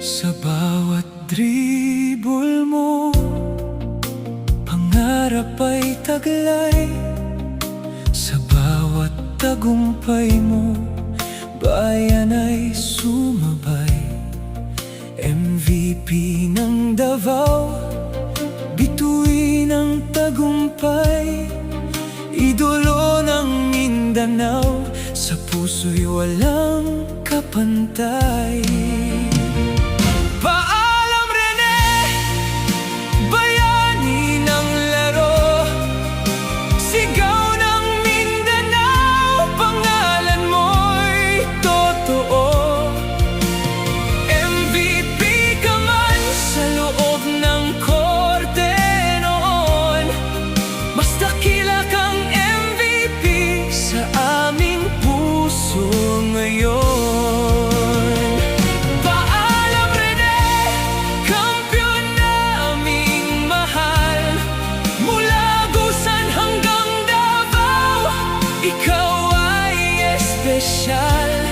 Sa bawat dribble mo, pangarap ay taglay. Sa bawat tagumpay mo, bayan ay sumabay. MVP ng Davao, bituin ng tagumpay. Idolo ng Mindanao, sa puso'y walang kapantay. Paalam Rene, bayani ng laro. Sigaw ng Mindanao, pangalan mo'y totoo. MVP ka man sa loob ng korte noon, mas dakila kang MVP sa aming puso ngayon. Ikaw ay espesyal.